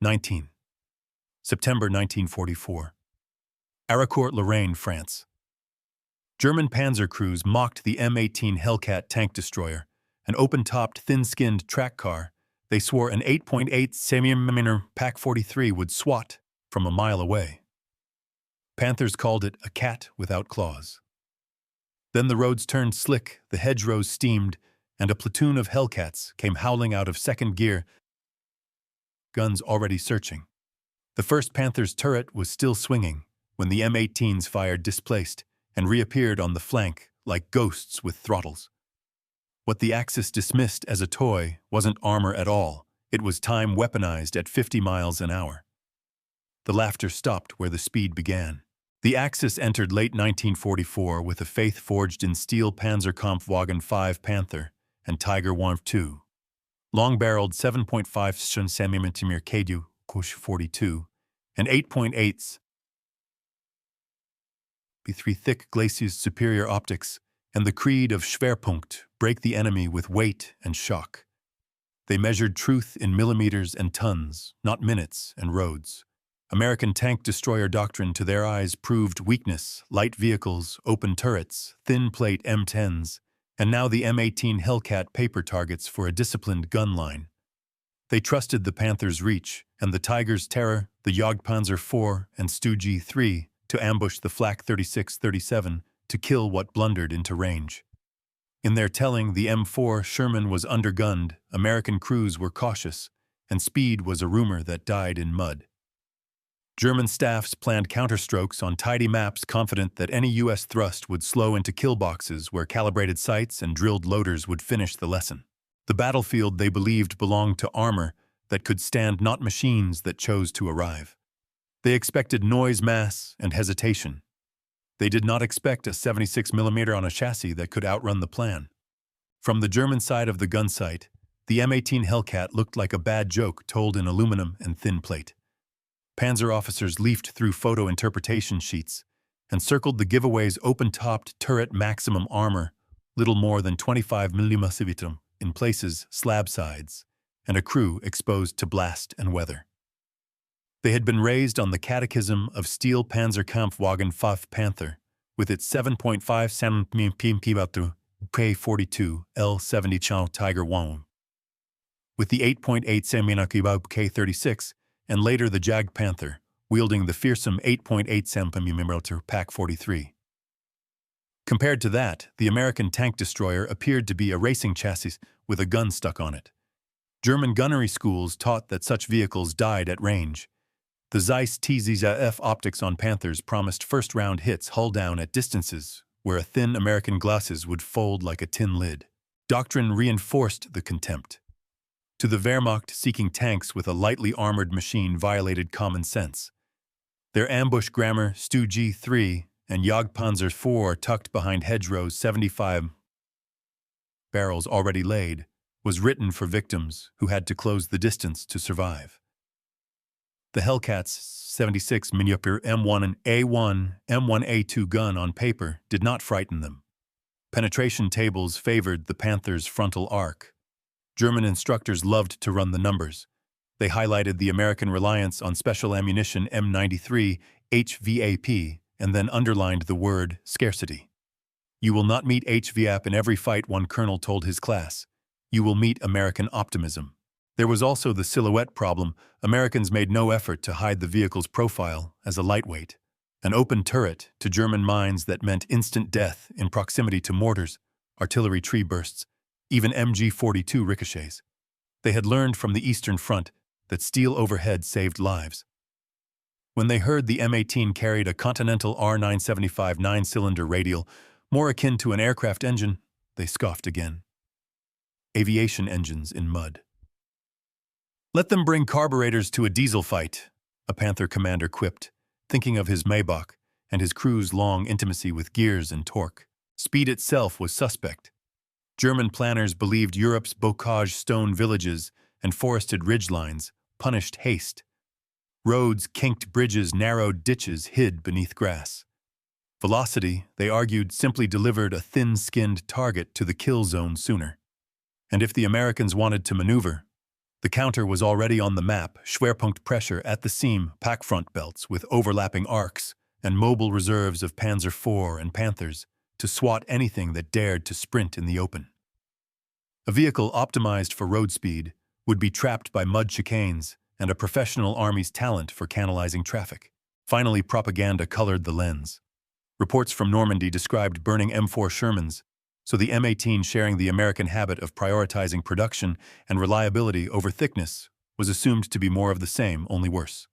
19. September 1944. Haraucourt, Lorraine, France. German Panzer crews mocked the M18 Hellcat tank destroyer, an open-topped, thin-skinned track car they swore an 8.8 cm Pak 43 would swat from a mile away. Panthers called it a cat without claws. Then the roads turned slick, the hedgerows steamed, and a platoon of Hellcats came howling out of second gear, guns already searching. The first Panther's turret was still swinging when the M18s fired displaced and reappeared on the flank like ghosts with throttles. What the Axis dismissed as a toy wasn't armor at all. It was time weaponized at 50 miles an hour. The laughter stopped where the speed began. The Axis entered late 1944 with a faith forged in steel Panzerkampfwagen 5 Panther and Tiger II, long-barreled 7.5 cm Kadu Kush 42 and 8.8s. B3 thick glacis superior optics and the creed of Schwerpunkt break the enemy with weight and shock. They measured truth in millimeters and tons, not minutes and roads. American tank destroyer doctrine to their eyes proved weakness, light vehicles, open turrets, thin plate M10s, and now the M18 Hellcat paper targets for a disciplined gun line. They trusted the Panther's reach and the Tiger's terror, the Jagdpanzer IV and Stu G3, to ambush the Flak 36-37 to kill what blundered into range. In their telling, the M4 Sherman was undergunned, American crews were cautious, and speed was a rumor that died in mud. German staffs planned counterstrokes on tidy maps, confident that any U.S. thrust would slow into kill boxes where calibrated sights and drilled loaders would finish the lesson. The battlefield they believed belonged to armor that could stand, not machines that chose to arrive. They expected noise, mass, and hesitation. They did not expect a 76mm on a chassis that could outrun the plan. From the German side of the gun sight, the M18 Hellcat looked like a bad joke told in aluminum and thin plate. Panzer officers leafed through photo interpretation sheets and circled the giveaway's open-topped turret maximum armor, little more than 25mm in places, slab sides, and a crew exposed to blast and weather. They had been raised on the catechism of steel Panzerkampfwagen 5 Panther, with its 7.5 cm K42 L70 Tiger I, with the 8.8 cm K36, and later the Jag Panther, wielding the fearsome 8.8 cm Pak 43. Compared to that, the American tank destroyer appeared to be a racing chassis with a gun stuck on it. German gunnery schools taught that such vehicles died at range. The Zeiss TZF optics on Panthers promised first-round hits hull down at distances where a thin American glasses would fold like a tin lid. Doctrine reinforced the contempt. To the Wehrmacht, seeking tanks with a lightly armored machine violated common sense. Their ambush grammar, Stu G3 and Jagdpanzer IV, tucked behind hedgerows 75 barrels already laid, was written for victims who had to close the distance to survive. The Hellcat's 76 mm M1 and A1, M1A2 gun on paper did not frighten them. Penetration tables favored the Panther's frontal arc. German instructors loved to run the numbers. They highlighted the American reliance on special ammunition M93 HVAP and then underlined the word scarcity. "You will not meet HVAP in every fight," one colonel told his class. "You will meet American optimism." There was also the silhouette problem. Americans made no effort to hide the vehicle's profile as a lightweight. An open turret, to German minds, that meant instant death in proximity to mortars, artillery tree bursts, even MG-42 ricochets. They had learned from the Eastern Front that steel overhead saved lives. When they heard the M18 carried a Continental R975 9-cylinder radial, more akin to an aircraft engine, they scoffed again. Aviation engines in mud. "Let them bring carburetors to a diesel fight," a Panther commander quipped, thinking of his Maybach and his crew's long intimacy with gears and torque. Speed itself was suspect. German planners believed Europe's bocage stone villages and forested ridgelines punished haste. Roads, kinked bridges, narrowed ditches hid beneath grass. Velocity, they argued, simply delivered a thin-skinned target to the kill zone sooner. And if the Americans wanted to maneuver, The counter was already on the map, Schwerpunkt pressure at the seam, pack front belts with overlapping arcs, and mobile reserves of Panzer IV and Panthers to swat anything that dared to sprint in the open. A vehicle optimized for road speed would be trapped by mud chicanes and a professional army's talent for canalizing traffic. Finally, propaganda colored the lens. Reports from Normandy described burning M4 Shermans, so the M18 sharing the American habit of prioritizing production and reliability over thickness was assumed to be more of the same, only worse.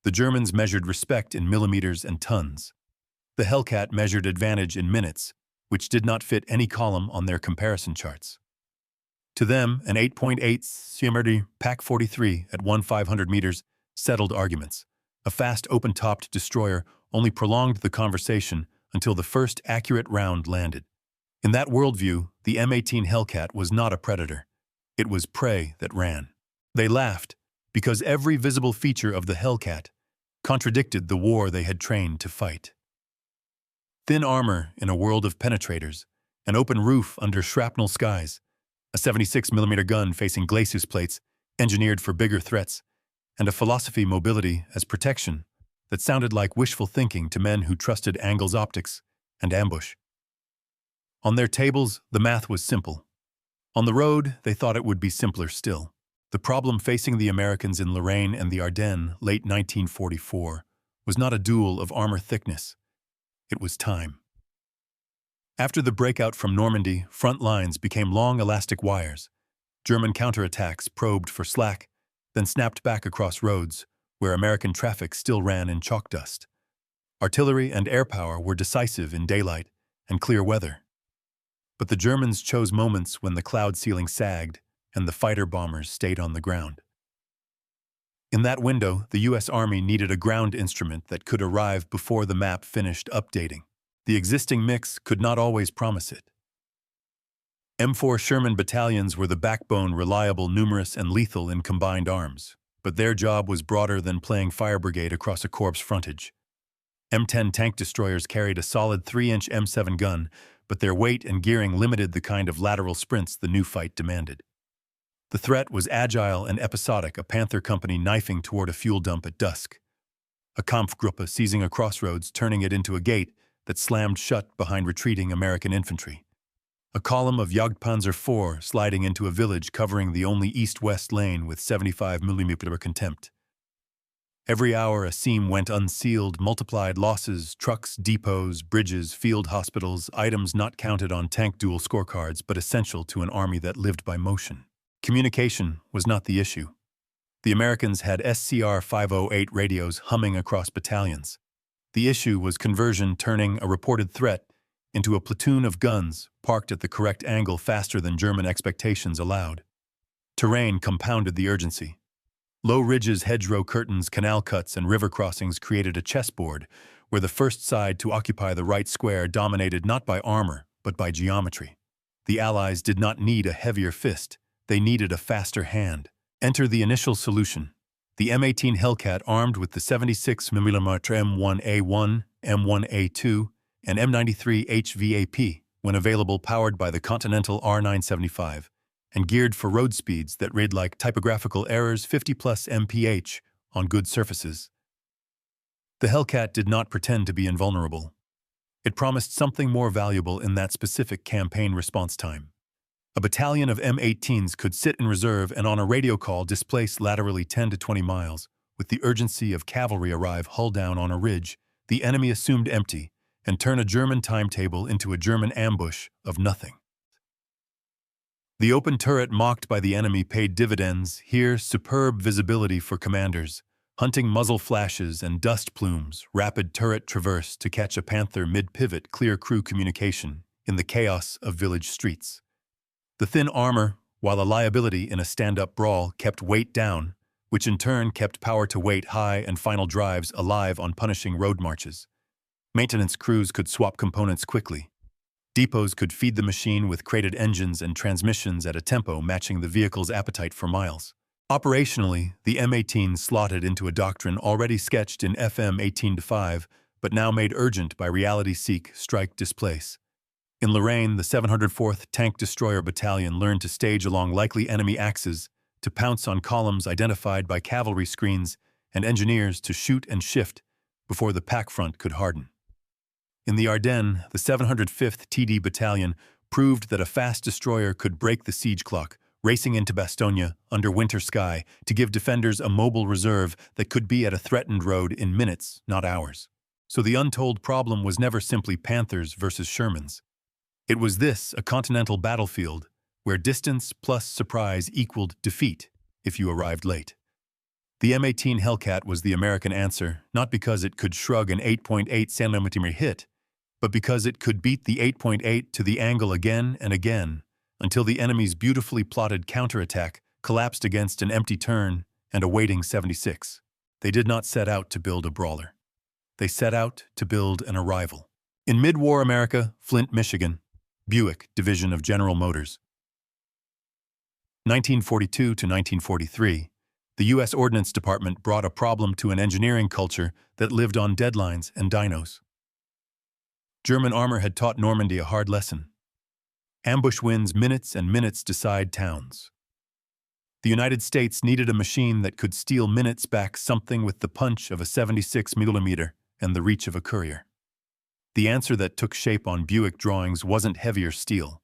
The Germans measured respect in millimeters and tons. The Hellcat measured advantage in minutes, which did not fit any column on their comparison charts. To them, an 8.8 Siemerdy Pak 43 at 1,500 meters settled arguments. A fast, open-topped destroyer only prolonged the conversation until the first accurate round landed. In that worldview, the M18 Hellcat was not a predator. It was prey that ran. They laughed because every visible feature of the Hellcat contradicted the war they had trained to fight. Thin armor in a world of penetrators, an open roof under shrapnel skies, a 76mm gun facing glacis plates engineered for bigger threats, and a philosophy mobility as protection that sounded like wishful thinking to men who trusted angles optics and ambush. On their tables, the math was simple. On the road, they thought it would be simpler still. The problem facing the Americans in Lorraine and the Ardennes late 1944 was not a duel of armor thickness. It was time. After the breakout from Normandy, front lines became long elastic wires. German counterattacks probed for slack, then snapped back across roads where American traffic still ran in chalk dust. Artillery and air power were decisive in daylight and clear weather. But the Germans chose moments when the cloud ceiling sagged and the fighter-bombers stayed on the ground. In that window, the U.S. Army needed a ground instrument that could arrive before the map finished updating. The existing mix could not always promise it. M4 Sherman battalions were the backbone, reliable, numerous, and lethal in combined arms, but their job was broader than playing fire brigade across a corps frontage. M10 tank destroyers carried a solid 3-inch M7 gun, but their weight and gearing limited the kind of lateral sprints the new fight demanded. The threat was agile and episodic, a Panther company knifing toward a fuel dump at dusk, a Kampfgruppe seizing a crossroads, turning it into a gate that slammed shut behind retreating American infantry, a column of Jagdpanzer IV sliding into a village covering the only east-west lane with 75mm contempt. Every hour a seam went unsealed, multiplied losses, trucks, depots, bridges, field hospitals, items not counted on tank duel scorecards but essential to an army that lived by motion. Communication was not the issue. The Americans had SCR 508 radios humming across battalions. The issue was conversion, turning a reported threat into a platoon of guns parked at the correct angle faster than German expectations allowed. Terrain compounded the urgency. Low ridges, hedgerow curtains, canal cuts, and river crossings created a chessboard where the first side to occupy the right square dominated not by armor, but by geometry. The Allies did not need a heavier fist. They needed a faster hand. Enter the initial solution. The M18 Hellcat, armed with the 76mm M1A1, M1A2, and M93 HVAP, when available, powered by the Continental R975, and geared for road speeds that read like typographical errors 50+ mph on good surfaces. The Hellcat did not pretend to be invulnerable. It promised something more valuable in that specific campaign response time. A battalion of M18s could sit in reserve and on a radio call displace laterally 10 to 20 miles, with the urgency of cavalry arrive hull down on a ridge, the enemy assumed empty, and turn a German timetable into a German ambush of nothing. The open turret mocked by the enemy paid dividends, here superb visibility for commanders, hunting muzzle flashes and dust plumes, rapid turret traverse to catch a Panther mid-pivot, clear crew communication in the chaos of village streets. The thin armor, while a liability in a stand-up brawl, kept weight down, which in turn kept power to weight high and final drives alive on punishing road marches. Maintenance crews could swap components quickly. Depots could feed the machine with crated engines and transmissions at a tempo matching the vehicle's appetite for miles. Operationally, the M18 slotted into a doctrine already sketched in FM 18-5, but now made urgent by reality: seek, strike, displace. In Lorraine, the 704th Tank Destroyer Battalion learned to stage along likely enemy axes to pounce on columns identified by cavalry screens, and engineers to shoot and shift before the pack front could harden. In the Ardennes, the 705th TD Battalion proved that a fast destroyer could break the siege clock, racing into Bastogne under winter sky to give defenders a mobile reserve that could be at a threatened road in minutes, not hours. So the untold problem was never simply Panthers versus Shermans. It was this, a continental battlefield, where distance plus surprise equaled defeat if you arrived late. The M18 Hellcat was the American answer, not because it could shrug an 8.8 centimeter hit, but because it could beat the 8.8 to the angle again and again, until the enemy's beautifully plotted counterattack collapsed against an empty turn and a waiting 76. They did not set out to build a brawler. They set out to build an arrival. In mid-war America, Flint, Michigan, Buick, division of General Motors. 1942 to 1943, the U.S. Ordnance Department brought a problem to an engineering culture that lived on deadlines and dynos. German armor had taught Normandy a hard lesson. Ambush wins minutes and minutes decide towns. The United States needed a machine that could steal minutes back, something with the punch of a 76mm and the reach of a courier. The answer that took shape on Buick drawings wasn't heavier steel.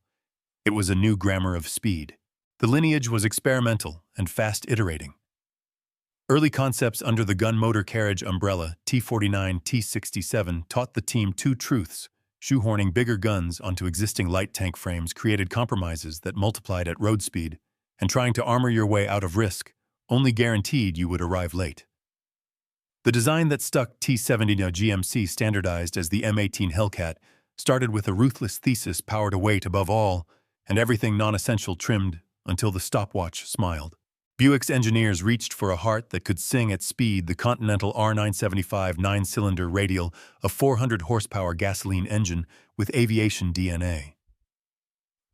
It was a new grammar of speed. The lineage was experimental and fast iterating. Early concepts under the gun motor carriage umbrella, T-49, T-67, taught the team two truths. Shoehorning bigger guns onto existing light tank frames created compromises that multiplied at road speed, and trying to armor your way out of risk only guaranteed you would arrive late. The design that stuck, T-70 GMC standardized as the M18 Hellcat, started with a ruthless thesis power to weight above all, and everything non-essential trimmed until the stopwatch smiled. Buick's engineers reached for a heart that could sing at speed, the Continental R975 9-cylinder radial, a 400-horsepower gasoline engine with aviation DNA.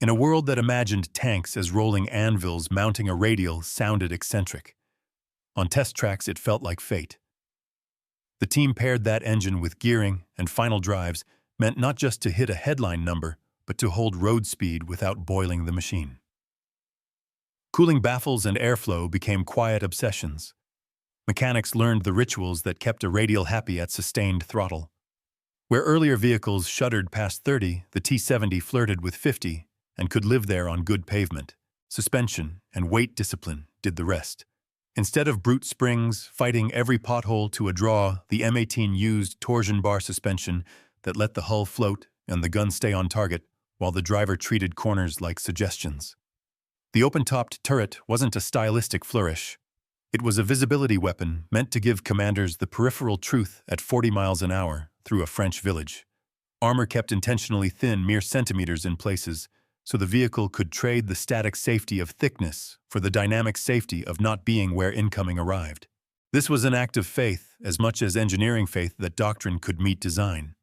In a world that imagined tanks as rolling anvils, mounting a radial sounded eccentric. On test tracks, it felt like fate. The team paired that engine with gearing and final drives meant not just to hit a headline number, but to hold road speed without boiling the machine. Cooling baffles and airflow became quiet obsessions. Mechanics learned the rituals that kept a radial happy at sustained throttle. Where earlier vehicles shuddered past 30, the T-70 flirted with 50 and could live there on good pavement. Suspension and weight discipline did the rest. Instead of brute springs fighting every pothole to a draw, the M18 used torsion bar suspension that let the hull float and the gun stay on target while the driver treated corners like suggestions. The open-topped turret wasn't a stylistic flourish. It was a visibility weapon meant to give commanders the peripheral truth at 40 miles an hour through a French village. Armor kept intentionally thin, mere centimeters in places, so the vehicle could trade the static safety of thickness for the dynamic safety of not being where incoming arrived. This was an act of faith, as much as engineering faith that doctrine could meet design.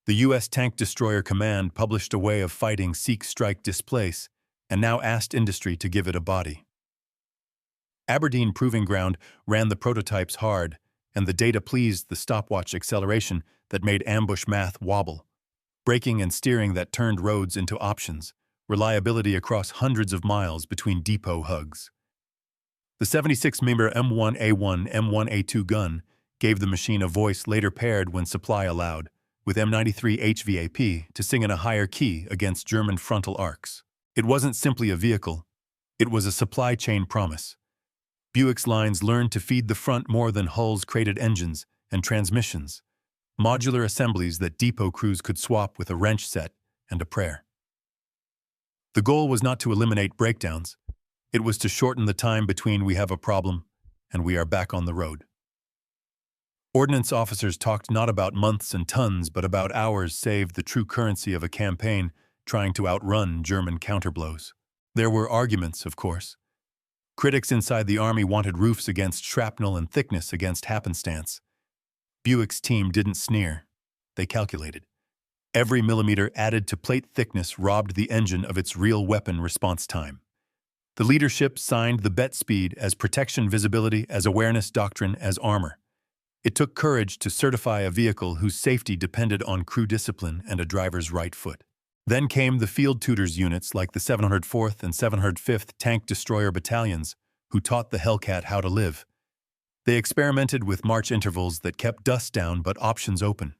The U.S. Tank Destroyer Command published a way of fighting seek, strike, displace, and now asked industry to give it a body. Aberdeen Proving Ground ran the prototypes hard, and the data pleased the stopwatch acceleration that made ambush math wobble, braking and steering that turned roads into options, reliability across hundreds of miles between depot hugs. The 76mm M1A1 M1A2 gun gave the machine a voice later paired when supply allowed, with M93 HVAP to sing in a higher key against German frontal arcs. It wasn't simply a vehicle, it was a supply chain promise. Buick's lines learned to feed the front more than hulls created engines and transmissions, modular assemblies that depot crews could swap with a wrench set and a prayer. The goal was not to eliminate breakdowns, it was to shorten the time between we have a problem and we are back on the road. Ordnance officers talked not about months and tons, but about hours saved, the true currency of a campaign trying to outrun German counterblows. There were arguments, of course. Critics inside the Army wanted roofs against shrapnel and thickness against happenstance. Buick's team didn't sneer. They calculated. Every millimeter added to plate thickness robbed the engine of its real weapon response time. The leadership signed the bet: speed as protection, visibility as awareness, doctrine as armor. It took courage to certify a vehicle whose safety depended on crew discipline and a driver's right foot. Then came the field tutors units like the 704th and 705th Tank Destroyer Battalions, who taught the Hellcat how to live. They experimented with march intervals that kept dust down but options open.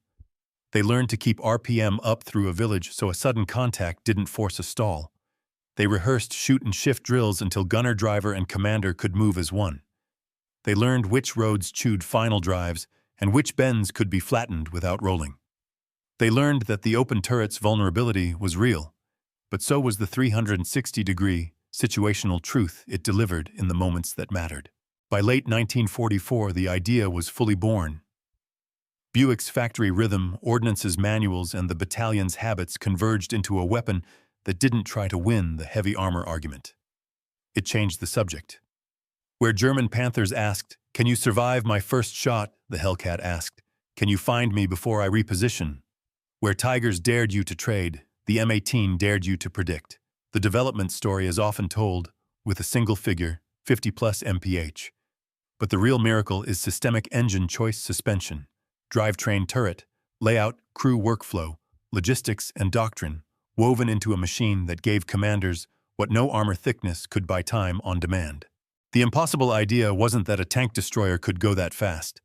They learned to keep RPM up through a village so a sudden contact didn't force a stall. They rehearsed shoot and shift drills until gunner, driver, and commander could move as one. They learned which roads chewed final drives and which bends could be flattened without rolling. They learned that the open turret's vulnerability was real, but so was the 360-degree, situational truth it delivered in the moments that mattered. By late 1944, the idea was fully born. Buick's factory rhythm, ordnance's manuals, and the battalion's habits converged into a weapon that didn't try to win the heavy armor argument. It changed the subject. Where German Panthers asked, "Can you survive my first shot?" the Hellcat asked, "Can you find me before I reposition?" Where Tigers dared you to trade, the M18 dared you to predict. The development story is often told with a single figure, 50+ mph. But the real miracle is systemic engine choice suspension, drivetrain turret, layout, crew workflow, logistics, and doctrine, woven into a machine that gave commanders what no armor thickness could buy time on demand. The impossible idea wasn't that a tank destroyer could go that fast.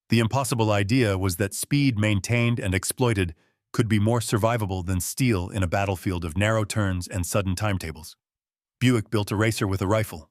The impossible idea was that speed maintained and exploited could be more survivable than steel in a battlefield of narrow turns and sudden timetables. Buick built a racer with a rifle.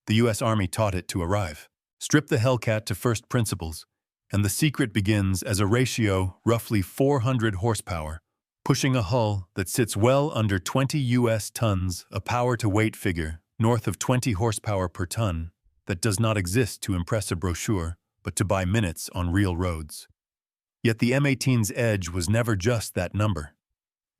The U.S. Army taught it to arrive. Strip the Hellcat to first principles, and the secret begins as a ratio roughly 400 horsepower, pushing a hull that sits well under 20 U.S. tons, a power-to-weight figure north of 20 horsepower per ton that does not exist to impress a brochure, but to buy minutes on real roads. Yet the M18's edge was never just that number.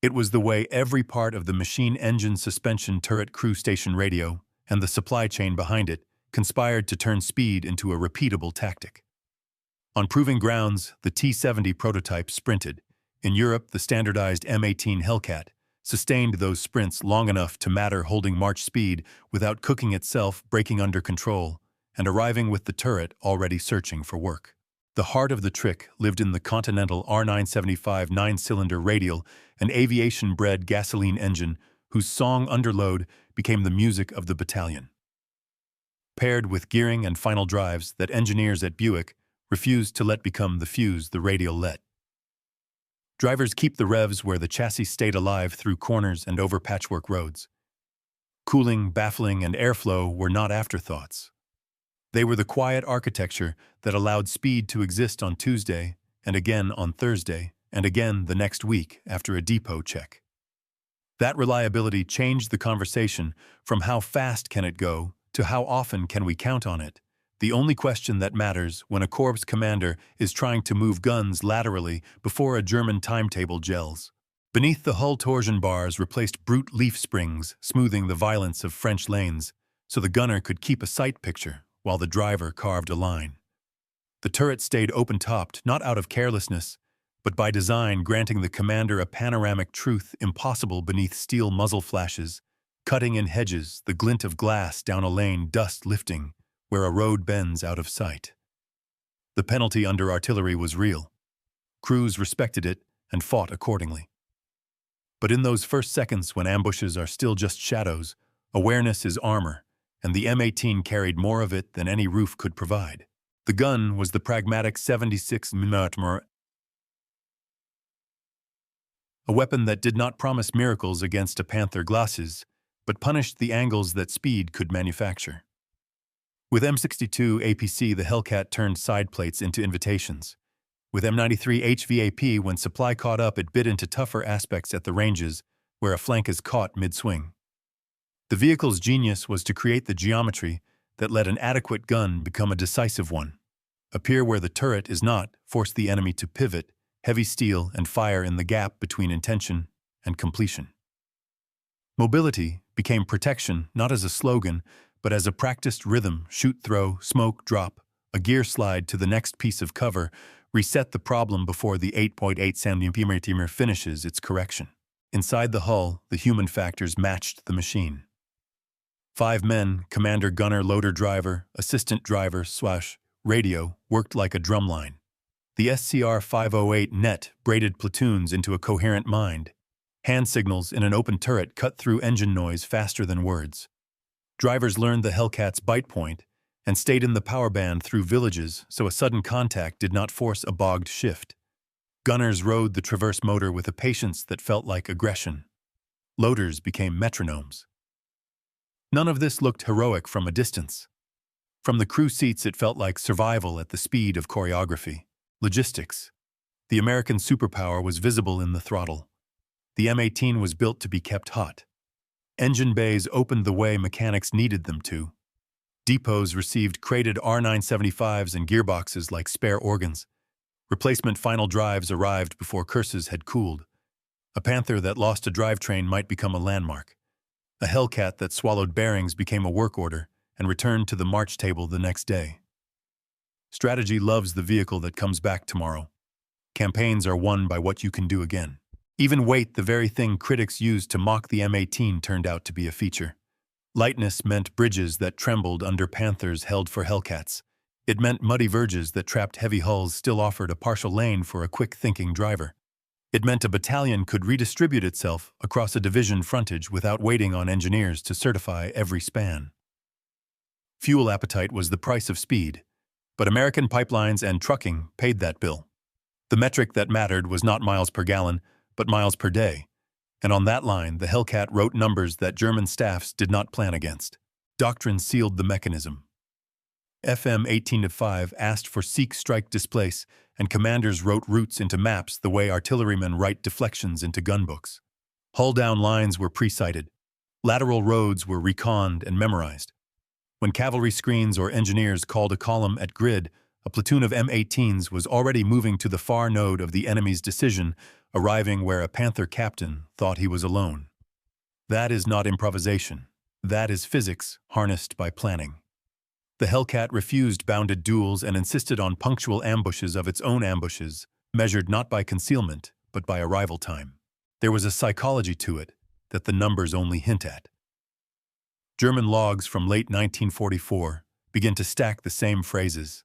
It was the way every part of the machine, engine, suspension, turret, crew, station, radio, and the supply chain behind it conspired to turn speed into a repeatable tactic. On proving grounds, the T-70 prototype sprinted. In Europe, the standardized M18 Hellcat sustained those sprints long enough to matter, holding march speed without cooking itself, breaking under control, and arriving with the turret already searching for work. The heart of the trick lived in the Continental R975 9-cylinder radial, an aviation-bred gasoline engine whose song underload became the music of the battalion. Paired with gearing and final drives that engineers at Buick refused to let become the fuse the radial let. Drivers keep the revs where the chassis stayed alive through corners and over patchwork roads. Cooling, baffling, and airflow were not afterthoughts. They were the quiet architecture that allowed speed to exist on Tuesday, and again on Thursday, and again the next week after a depot check. That reliability changed the conversation from how fast can it go to how often can we count on it, the only question that matters when a corps commander is trying to move guns laterally before a German timetable gels. Beneath the hull, torsion bars replaced brute leaf springs, smoothing the violence of French lanes, so the gunner could keep a sight picture while the driver carved a line. The turret stayed open-topped, not out of carelessness, but by design, granting the commander a panoramic truth impossible beneath steel muzzle flashes, cutting in hedges, the glint of glass down a lane, dust lifting where a road bends out of sight. The penalty under artillery was real. Crews respected it and fought accordingly. But in those first seconds when ambushes are still just shadows, awareness is armor, and the M18 carried more of it than any roof could provide. The gun was the pragmatic 76mm, a weapon that did not promise miracles against a Panther glasses, but punished the angles that speed could manufacture. With M62 APC, the Hellcat turned side plates into invitations. With M93 HVAP, when supply caught up, it bit into tougher aspects at the ranges, where a flank is caught mid-swing. The vehicle's genius was to create the geometry that let an adequate gun become a decisive one. Appear where the turret is not, force the enemy to pivot, heavy steel, and fire in the gap between intention and completion. Mobility became protection not as a slogan, but as a practiced rhythm: shoot, throw, smoke, drop, a gear slide to the next piece of cover, reset the problem before the 8.8 cm finishes its correction. Inside the hull, the human factors matched the machine. 5 men, commander, gunner, loader, driver, assistant driver, radio, worked like a drumline. The SCR 508 net braided platoons into a coherent mind. Hand signals in an open turret cut through engine noise faster than words. Drivers learned the Hellcat's bite point and stayed in the power band through villages so a sudden contact did not force a bogged shift. Gunners rode the traverse motor with a patience that felt like aggression. Loaders became metronomes. None of this looked heroic from a distance. From the crew seats it felt like survival at the speed of choreography. Logistics. The American superpower was visible in the throttle. The M18 was built to be kept hot. Engine bays opened the way mechanics needed them to. Depots received crated R975s and gearboxes like spare organs. Replacement final drives arrived before curses had cooled. A Panther that lost a drivetrain might become a landmark. A Hellcat that swallowed bearings became a work order and returned to the march table the next day. Strategy loves the vehicle that comes back tomorrow. Campaigns are won by what you can do again. Even weight, the very thing critics used to mock the M18, turned out to be a feature. Lightness meant bridges that trembled under Panthers held for Hellcats. It meant muddy verges that trapped heavy hulls still offered a partial lane for a quick-thinking driver. It meant a battalion could redistribute itself across a division frontage without waiting on engineers to certify every span. Fuel appetite was the price of speed, but American pipelines and trucking paid that bill. The metric that mattered was not miles per gallon, but miles per day, and on that line the Hellcat wrote numbers that German staffs did not plan against. Doctrine sealed the mechanism. FM 18-5 asked for seek, strike, displace, and commanders wrote routes into maps the way artillerymen write deflections into gunbooks. Hull-down lines were pre-sighted. Lateral roads were reconned and memorized. When cavalry screens or engineers called a column at grid, a platoon of M18s was already moving to the far node of the enemy's decision, arriving where a Panther captain thought he was alone. That is not improvisation. That is physics harnessed by planning. The Hellcat refused bounded duels and insisted on punctual ambushes of its own ambushes, measured not by concealment, but by arrival time. There was a psychology to it that the numbers only hint at. German logs from late 1944 begin to stack the same phrases.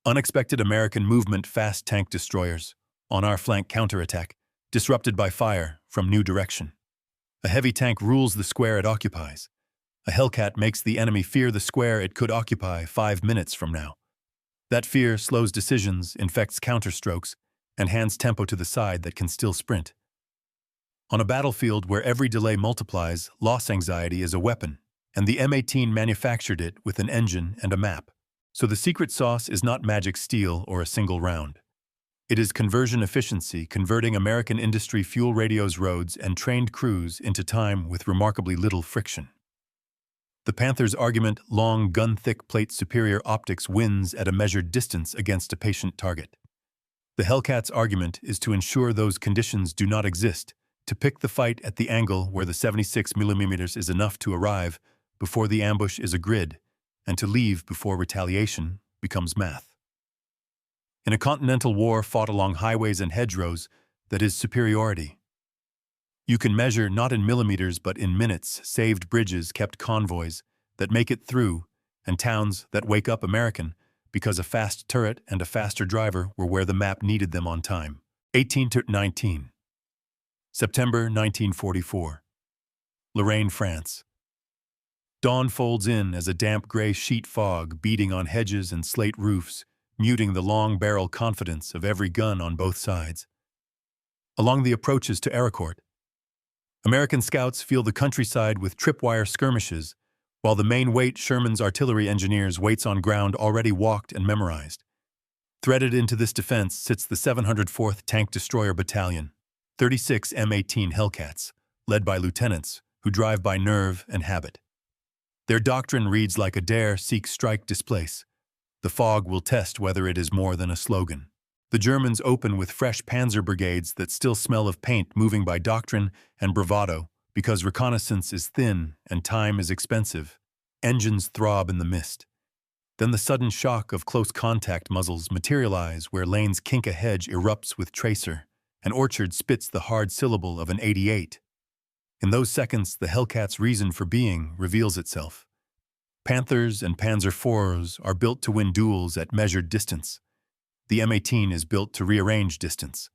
Unexpected American movement, fast tank destroyers, on our flank counterattack, disrupted by fire from new direction. A heavy tank rules the square it occupies. A Hellcat makes the enemy fear the square it could occupy 5 minutes from now. That fear slows decisions, infects counterstrokes, and hands tempo to the side that can still sprint. On a battlefield where every delay multiplies, loss anxiety is a weapon, and the M18 manufactured it with an engine and a map. So the secret sauce is not magic steel or a single round. It is conversion efficiency, converting American industry fuel radios, roads, and trained crews into time with remarkably little friction. The Panther's argument, long, gun-thick plate superior optics, wins at a measured distance against a patient target. The Hellcat's argument is to ensure those conditions do not exist, to pick the fight at the angle where the 76mm is enough to arrive before the ambush is a grid, and to leave before retaliation becomes math. In a continental war fought along highways and hedgerows, that is superiority. You can measure not in millimeters but in minutes saved bridges, kept convoys that make it through, and towns that wake up American because a fast turret and a faster driver were where the map needed them on time. 18-19. September 1944. Lorraine, France. Dawn folds in as a damp gray sheet fog beating on hedges and slate roofs, muting the long barrel confidence of every gun on both sides. Along the approaches to Ericourt, American scouts feel the countryside with tripwire skirmishes, while the main weight Sherman's artillery engineers waits on ground already walked and memorized. Threaded into this defense sits the 704th Tank Destroyer Battalion, 36 M18 Hellcats, led by lieutenants who drive by nerve and habit. Their doctrine reads like a dare, seek, strike, displace. The fog will test whether it is more than a slogan. The Germans open with fresh Panzer brigades that still smell of paint, moving by doctrine and bravado because reconnaissance is thin and time is expensive. Engines throb in the mist. Then the sudden shock of close contact muzzles materialize where lanes kink, a hedge erupts with tracer, an orchard spits the hard syllable of an 88. In those seconds, the Hellcat's reason for being reveals itself. Panthers and Panzer IVs are built to win duels at measured distance. The M18 is built to rearrange distance.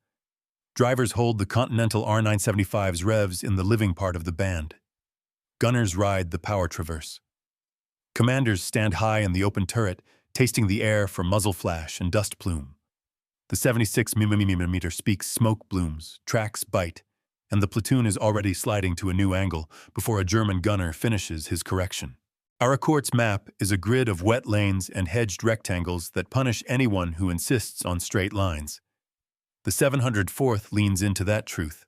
Drivers hold the Continental R975's revs in the living part of the band. Gunners ride the power traverse. Commanders stand high in the open turret, tasting the air for muzzle flash and dust plume. The 76mm speaks smoke blooms, tracks bite, and the platoon is already sliding to a new angle before a German gunner finishes his correction. Arakort's map is a grid of wet lanes and hedged rectangles that punish anyone who insists on straight lines. The 704th leans into that truth.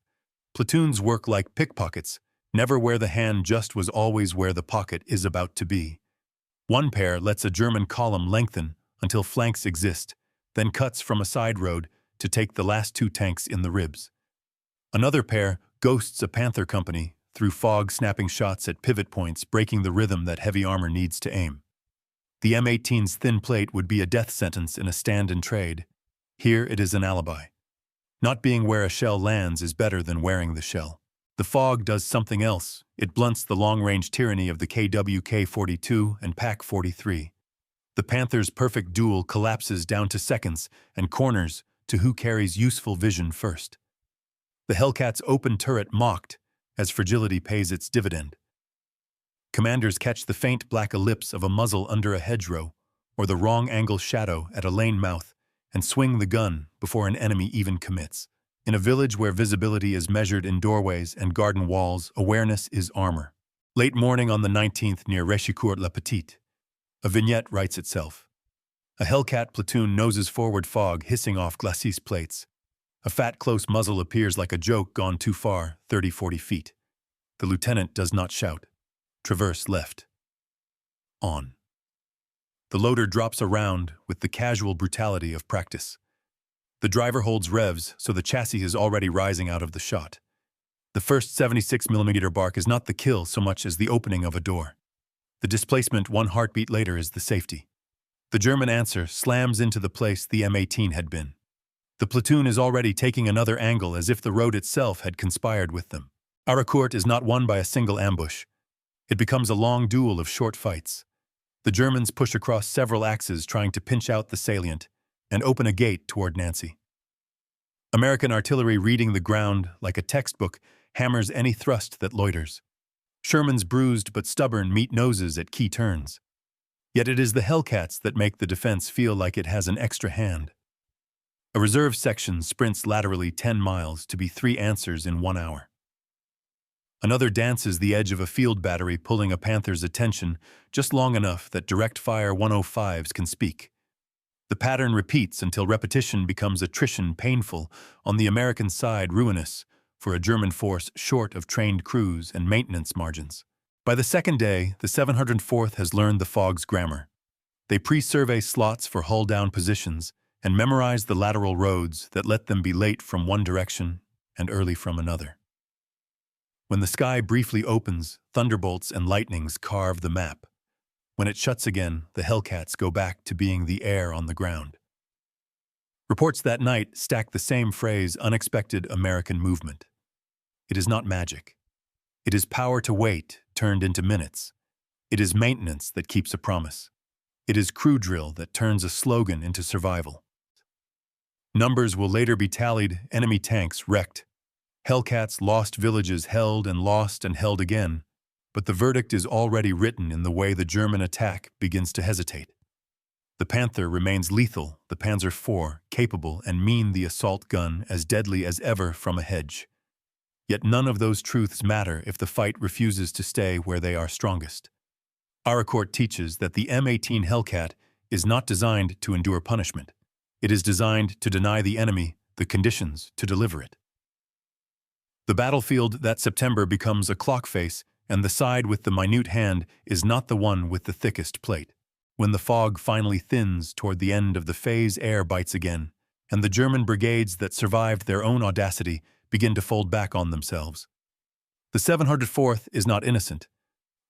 Platoons work like pickpockets, never where the hand just was always where the pocket is about to be. One pair lets a German column lengthen until flanks exist, then cuts from a side road to take the last two tanks in the ribs. Another pair ghosts a Panther company through fog, snapping shots at pivot points, breaking the rhythm that heavy armor needs to aim. The M18's thin plate would be a death sentence in a stand-and-trade. Here it is an alibi. Not being where a shell lands is better than wearing the shell. The fog does something else. It blunts the long-range tyranny of the KWK-42 and PAK-43. The Panther's perfect duel collapses down to seconds and corners to who carries useful vision first. The Hellcat's open turret mocked as fragility pays its dividend. Commanders catch the faint black ellipse of a muzzle under a hedgerow or the wrong angle shadow at a lane mouth and swing the gun before an enemy even commits. In a village where visibility is measured in doorways and garden walls, awareness is armor. Late morning on the 19th near Rechicourt-la-Petite. A vignette writes itself. A Hellcat platoon noses forward, fog hissing off glacis plates. A fat close muzzle appears like a joke gone too far, 30-40 feet. The lieutenant does not shout. Traverse left. On. The loader drops a round with the casual brutality of practice. The driver holds revs, so the chassis is already rising out of the shot. The first 76mm bark is not the kill so much as the opening of a door. The displacement 1 heartbeat later is the safety. The German answer slams into the place the M18 had been. The platoon is already taking another angle as if the road itself had conspired with them. Arakourt is not won by a single ambush. It becomes a long duel of short fights. The Germans push across several axes trying to pinch out the salient and open a gate toward Nancy. American artillery reading the ground like a textbook hammers any thrust that loiters. Sherman's bruised but stubborn meet noses at key turns. Yet it is the Hellcats that make the defense feel like it has an extra hand. A reserve section sprints laterally 10 miles to be 3 answers in 1 hour. Another dances the edge of a field battery, pulling a Panther's attention just long enough that direct-fire 105s can speak. The pattern repeats until repetition becomes attrition painful, on the American side ruinous, for a German force short of trained crews and maintenance margins. By the second day, the 704th has learned the fog's grammar. They pre-survey slots for hull-down positions and memorize the lateral roads that let them be late from one direction and early from another. When the sky briefly opens, thunderbolts and lightnings carve the map. When it shuts again, the Hellcats go back to being the air on the ground. Reports that night stack the same phrase, unexpected American movement. It is not magic. It is power to wait turned into minutes. It is maintenance that keeps a promise. It is crew drill that turns a slogan into survival. Numbers will later be tallied, enemy tanks wrecked. Hellcats lost, villages held and lost and held again, but the verdict is already written in the way the German attack begins to hesitate. The Panther remains lethal, the Panzer IV capable and mean, the assault gun as deadly as ever from a hedge. Yet none of those truths matter if the fight refuses to stay where they are strongest. Arakourt teaches that the M18 Hellcat is not designed to endure punishment. It is designed to deny the enemy the conditions to deliver it. The battlefield that September becomes a clock face, and the side with the minute hand is not the one with the thickest plate. When the fog finally thins toward the end of the phase, air bites again, and the German brigades that survived their own audacity begin to fold back on themselves. The 704th is not innocent.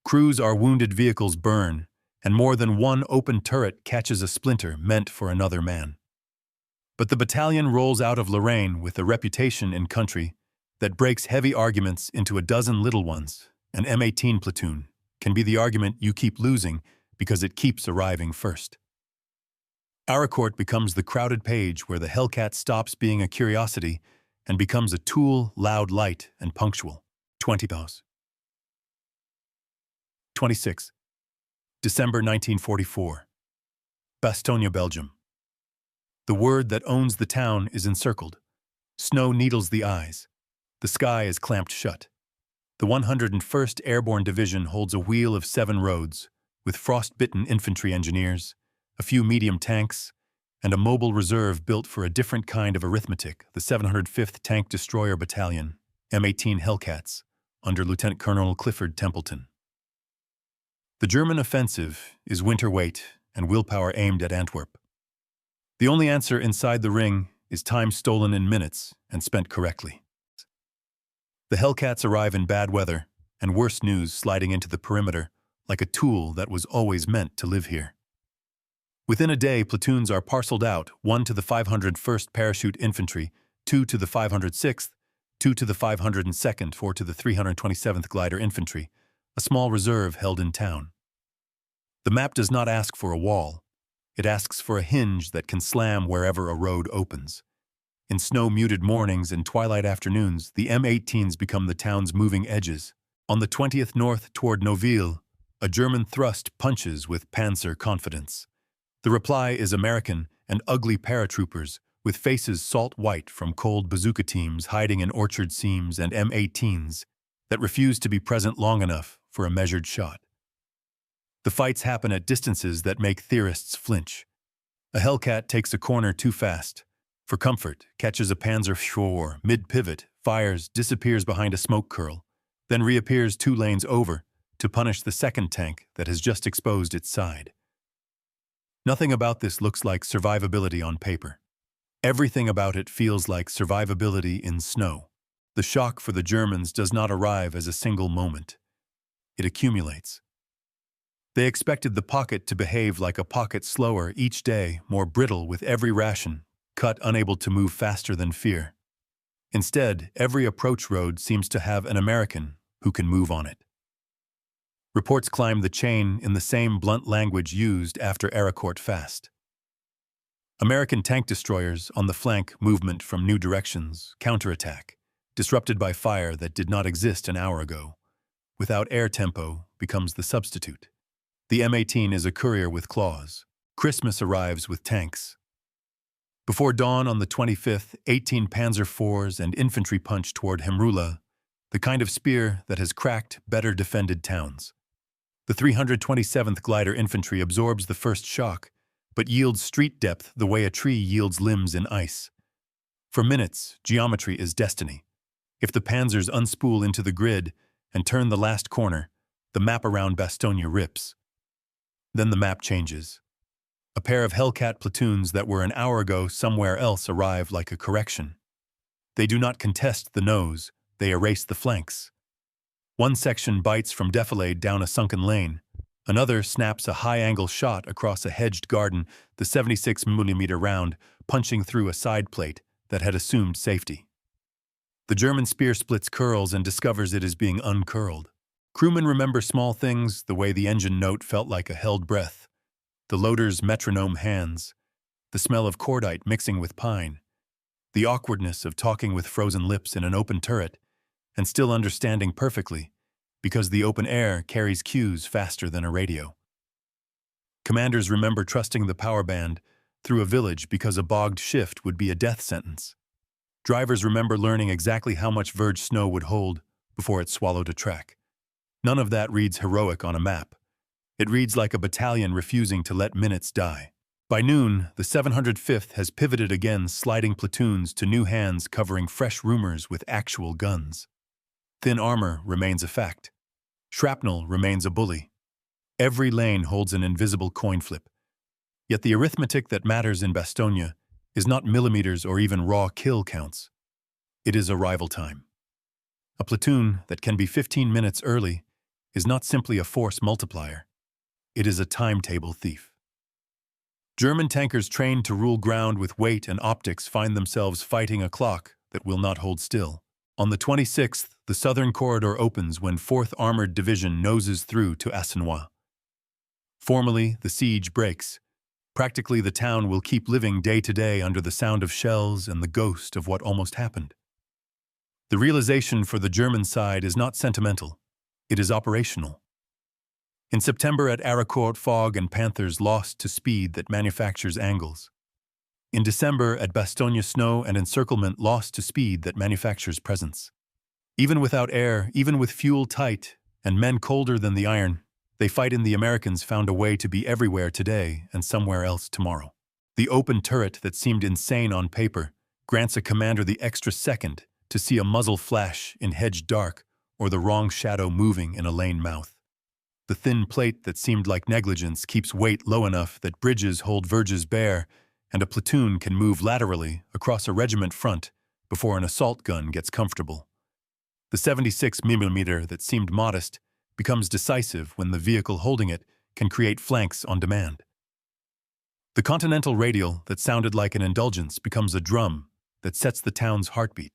Crews are wounded, vehicles burn, and more than one open turret catches a splinter meant for another man. But the battalion rolls out of Lorraine with a reputation in country that breaks heavy arguments into a dozen little ones. An M18 platoon can be the argument you keep losing because it keeps arriving first. Arakourt becomes the crowded page where the Hellcat stops being a curiosity and becomes a tool, loud, light, and punctual. 20 those. 26. December 1944. Bastogne, Belgium. The word that owns the town is encircled. Snow needles the eyes. The sky is clamped shut. The 101st Airborne Division holds a wheel of 7 roads, with frost-bitten infantry engineers, a few medium tanks, and a mobile reserve built for a different kind of arithmetic, the 705th Tank Destroyer Battalion, M18 Hellcats, under Lieutenant Colonel Clifford Templeton. The German offensive is winter weight and willpower aimed at Antwerp. The only answer inside the ring is time stolen in minutes and spent correctly. The Hellcats arrive in bad weather, and worse news sliding into the perimeter, like a tool that was always meant to live here. Within a day, platoons are parceled out, 1 to the 501st Parachute Infantry, 2 to the 506th, 2 to the 502nd, 4 to the 327th Glider Infantry, a small reserve held in town. The map does not ask for a wall. It asks for a hinge that can slam wherever a road opens. In snow-muted mornings and twilight afternoons, the M18s become the town's moving edges. On the 20th north toward Noville, a German thrust punches with Panzer confidence. The reply is American and ugly paratroopers with faces salt white from cold bazooka teams hiding in orchard seams and M18s that refuse to be present long enough for a measured shot. The fights happen at distances that make theorists flinch. A Hellcat takes a corner too fast. For comfort, catches a Panzer IV, mid-pivot, fires, disappears behind a smoke curl, then reappears 2 lanes over to punish the second tank that has just exposed its side. Nothing about this looks like survivability on paper. Everything about it feels like survivability in snow. The shock for the Germans does not arrive as a single moment. It accumulates. They expected the pocket to behave like a pocket slower each day, more brittle with every ration, cut unable to move faster than fear. Instead, every approach road seems to have an American who can move on it. Reports climb the chain in the same blunt language used after Ericourt Fast. American tank destroyers on the flank movement from new directions, counterattack, disrupted by fire that did not exist an hour ago. Without air tempo becomes the substitute. The M18 is a courier with claws. Christmas arrives with tanks. Before dawn on the 25th, 18 Panzer IVs and infantry punch toward Hemrula, the kind of spear that has cracked better defended towns. The 327th Glider Infantry absorbs the first shock, but yields street depth the way a tree yields limbs in ice. For minutes, geometry is destiny. If the Panzers unspool into the grid and turn the last corner, the map around Bastogne rips. Then the map changes. A pair of Hellcat platoons that were an hour ago somewhere else arrive like a correction. They do not contest the nose, they erase the flanks. One section bites from defilade down a sunken lane. Another snaps a high-angle shot across a hedged garden, the 76mm round punching through a side plate that had assumed safety. The German spear splits curls and discovers it is being uncurled. Crewmen remember small things, the way the engine note felt like a held breath, the loader's metronome hands, the smell of cordite mixing with pine, the awkwardness of talking with frozen lips in an open turret, and still understanding perfectly, because the open air carries cues faster than a radio. Commanders remember trusting the power band through a village because a bogged shift would be a death sentence. Drivers remember learning exactly how much verge snow would hold before it swallowed a track. None of that reads heroic on a map. It reads like a battalion refusing to let minutes die. By noon, the 705th has pivoted again, sliding platoons to new hands covering fresh rumors with actual guns. Thin armor remains a fact. Shrapnel remains a bully. Every lane holds an invisible coin flip. Yet the arithmetic that matters in Bastogne is not millimeters or even raw kill counts. It is arrival time. A platoon that can be 15 minutes early is not simply a force multiplier. It is a timetable thief. German tankers trained to rule ground with weight and optics find themselves fighting a clock that will not hold still. On the 26th, the southern corridor opens when 4th Armored Division noses through to Assenois. Formally, the siege breaks. Practically, the town will keep living day to day under the sound of shells and the ghost of what almost happened. The realization for the German side is not sentimental. It is operational. In September at Aracourt, fog and Panthers lost to speed that manufactures angles. In December at Bastogne, snow and encirclement lost to speed that manufactures presence. Even without air, even with fuel tight, and men colder than the iron, they fight in. The Americans found a way to be everywhere today and somewhere else tomorrow. The open turret that seemed insane on paper grants a commander the extra second to see a muzzle flash in hedge dark or the wrong shadow moving in a lane mouth. The thin plate that seemed like negligence keeps weight low enough that bridges hold verges bare, and a platoon can move laterally across a regiment front before an assault gun gets comfortable. The 76mm that seemed modest becomes decisive when the vehicle holding it can create flanks on demand. The Continental radial that sounded like an indulgence becomes a drum that sets the town's heartbeat.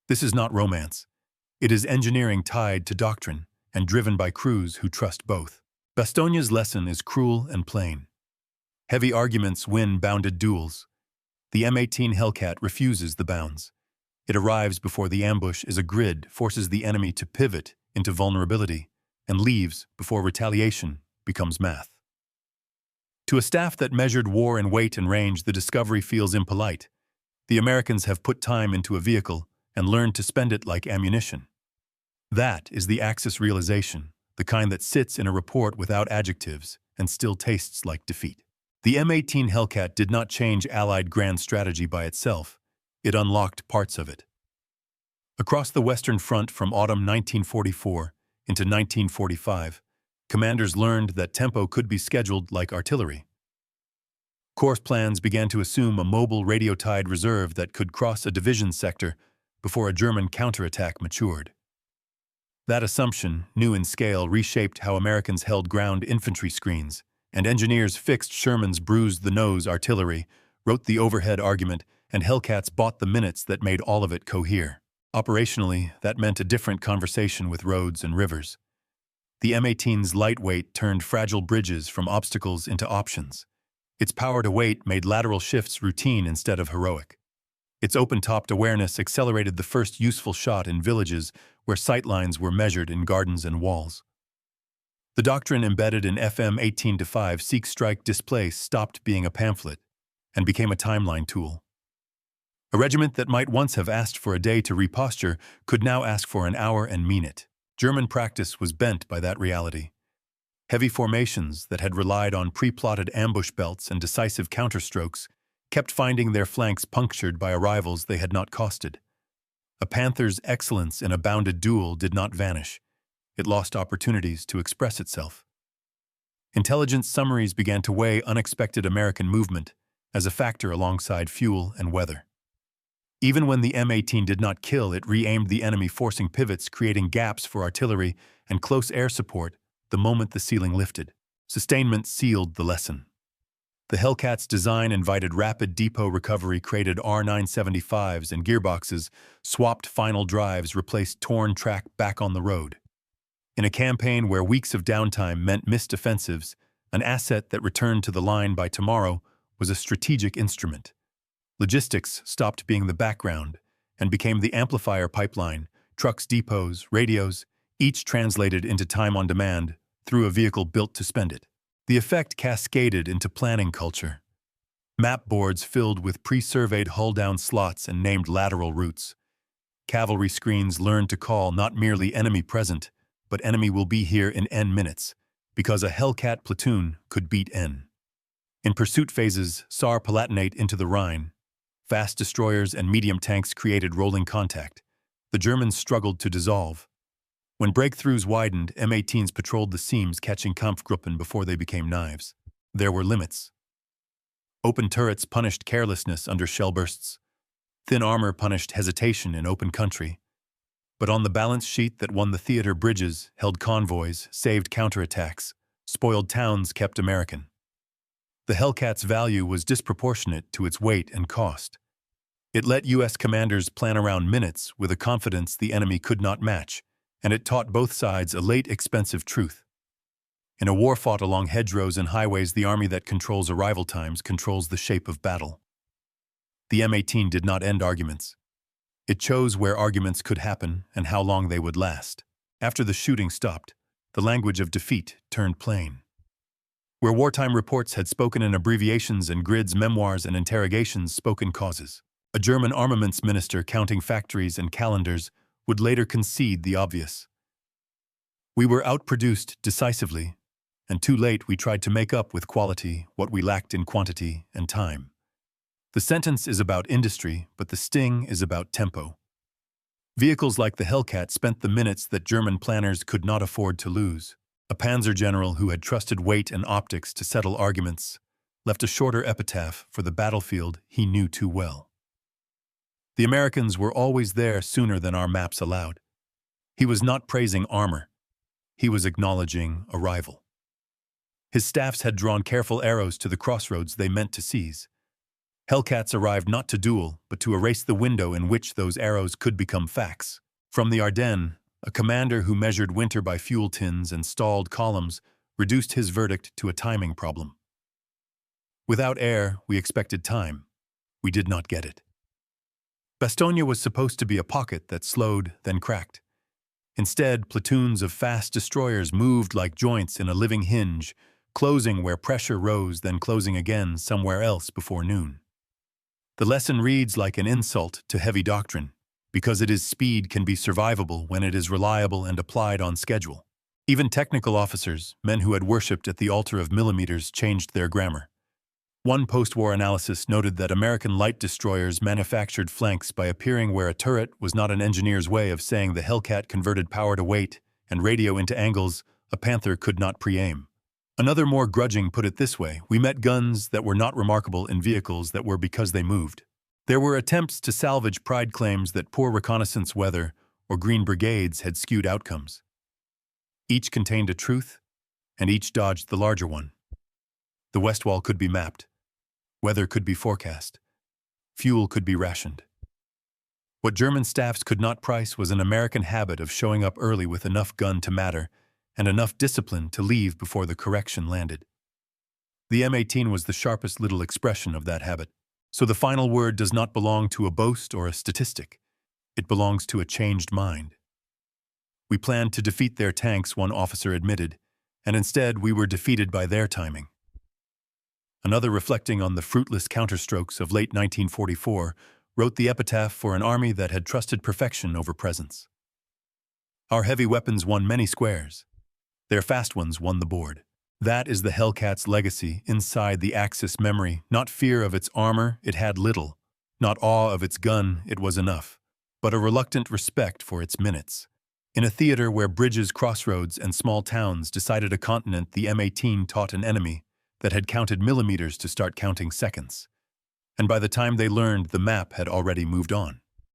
This is not romance. It is engineering tied to doctrine and driven by crews who trust both. Bastogne's lesson is cruel and plain. Heavy arguments win bounded duels. The M18 Hellcat refuses the bounds. It arrives before the ambush is a grid, forces the enemy to pivot into vulnerability, and leaves before retaliation becomes math. To a staff that measured war in weight and range, the discovery feels impolite. The Americans have put time into a vehicle and learned to spend it like ammunition. That is the Axis realization, the kind that sits in a report without adjectives and still tastes like defeat. The M18 Hellcat did not change Allied grand strategy by itself. It unlocked parts of it. Across the Western Front from autumn 1944 into 1945, commanders learned that tempo could be scheduled like artillery. Course plans began to assume a mobile radio-tied reserve that could cross a division sector before a German counterattack matured. That assumption, new in scale, reshaped how Americans held ground infantry screens, and engineers fixed Sherman's bruised-the-nose artillery, wrote the overhead argument, and Hellcats bought the minutes that made all of it cohere. Operationally, that meant a different conversation with roads and rivers. The M18's lightweight turned fragile bridges from obstacles into options. Its power to weight made lateral shifts routine instead of heroic. Its open-topped awareness accelerated the first useful shot in villages where sightlines were measured in gardens and walls. The doctrine embedded in FM 18-5 Seek, Strike, Displace stopped being a pamphlet and became a timeline tool. A regiment that might once have asked for a day to reposture could now ask for an hour and mean it. German practice was bent by that reality. Heavy formations that had relied on pre-plotted ambush belts and decisive counterstrokes kept finding their flanks punctured by arrivals they had not costed. A Panther's excellence in a bounded duel did not vanish. It lost opportunities to express itself. Intelligence summaries began to weigh unexpected American movement as a factor alongside fuel and weather. Even when the M18 did not kill, it re-aimed the enemy, forcing pivots, creating gaps for artillery and close air support the moment the ceiling lifted. Sustainment sealed the lesson. The Hellcat's design invited rapid depot recovery, created R975s and gearboxes, swapped final drives, replaced torn track back on the road. In a campaign where weeks of downtime meant missed offensives, an asset that returned to the line by tomorrow was a strategic instrument. Logistics stopped being the background and became the amplifier pipeline. Trucks, depots, radios, each translated into time on demand through a vehicle built to spend it. The effect cascaded into planning culture. Map boards filled with pre-surveyed hull-down slots and named lateral routes. Cavalry screens learned to call not merely enemy present, but enemy will be here in N minutes, because a Hellcat platoon could beat N. In pursuit phases, SAR Palatinate into the Rhine. Fast destroyers and medium tanks created rolling contact. The Germans struggled to dissolve. When breakthroughs widened, M18s patrolled the seams, catching Kampfgruppen before they became knives. There were limits. Open turrets punished carelessness under shell bursts. Thin armor punished hesitation in open country. But on the balance sheet that won the theater, bridges held convoys, saved counterattacks, spoiled towns, kept American. The Hellcat's value was disproportionate to its weight and cost. It let U.S. commanders plan around minutes with a confidence the enemy could not match, and it taught both sides a late, expensive truth. In a war fought along hedgerows and highways, the army that controls arrival times controls the shape of battle. The M18 did not end arguments. It chose where arguments could happen and how long they would last. After the shooting stopped, the language of defeat turned plain. Where wartime reports had spoken in abbreviations and grids, memoirs and interrogations spoke in causes. A German armaments minister counting factories and calendars would later concede the obvious. We were outproduced decisively, and too late we tried to make up with quality what we lacked in quantity and time. The sentence is about industry, but the sting is about tempo. Vehicles like the Hellcat spent the minutes that German planners could not afford to lose. A Panzer general who had trusted weight and optics to settle arguments left a shorter epitaph for the battlefield he knew too well. The Americans were always there sooner than our maps allowed. He was not praising armor. He was acknowledging arrival. His staffs had drawn careful arrows to the crossroads they meant to seize. Hellcats arrived not to duel, but to erase the window in which those arrows could become facts. From the Ardennes, a commander who measured winter by fuel tins and stalled columns reduced his verdict to a timing problem. Without air, we expected time. We did not get it. Bastogne was supposed to be a pocket that slowed, then cracked. Instead, platoons of fast destroyers moved like joints in a living hinge, closing where pressure rose, then closing again somewhere else before noon. The lesson reads like an insult to heavy doctrine, because it is speed can be survivable when it is reliable and applied on schedule. Even technical officers, men who had worshipped at the altar of millimeters, changed their grammar. One post-war analysis noted that American light destroyers manufactured flanks by appearing where a turret was not an engineer's way of saying the Hellcat converted power to weight and radio into angles a Panther could not pre-aim. Another more grudging put it this way: we met guns that were not remarkable in vehicles that were because they moved. There were attempts to salvage pride claims that poor reconnaissance weather or green brigades had skewed outcomes. Each contained a truth, and each dodged the larger one. The West Wall could be mapped. Weather could be forecast. Fuel could be rationed. What German staffs could not price was an American habit of showing up early with enough gun to matter and enough discipline to leave before the correction landed. The M18 was the sharpest little expression of that habit. So the final word does not belong to a boast or a statistic. It belongs to a changed mind. We planned to defeat their tanks, one officer admitted, and instead we were defeated by their timing. Another, reflecting on the fruitless counterstrokes of late 1944, wrote the epitaph for an army that had trusted perfection over presence. Our heavy weapons won many squares. Their fast ones won the board. That is the Hellcat's legacy inside the Axis memory. Not fear of its armor, it had little. Not awe of its gun, it was enough. But a reluctant respect for its minutes. In a theater where bridges, crossroads, and small towns decided a continent, the M18 taught an enemy that had counted millimeters to start counting seconds. And by the time they learned, the map had already moved on.